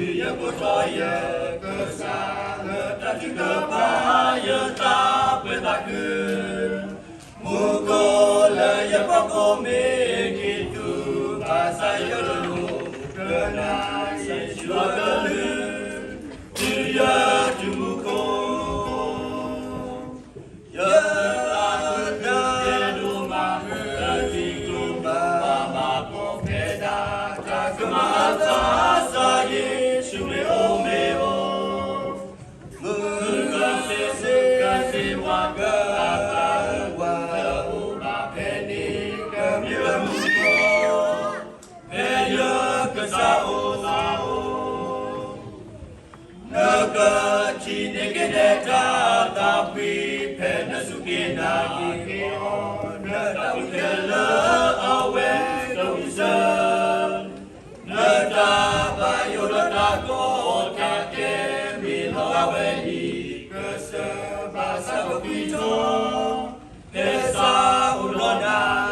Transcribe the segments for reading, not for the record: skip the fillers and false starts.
ya kotoya kesana tak kepaya tak petakan mukola ya pokome gitu pasaya dulu kena Yesus agale dia jumuko ya tapi penasukina kion tak ukela awe tak bisa tak bayu tak kota kemilo awe di kesebasa begitu desa ulona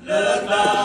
Let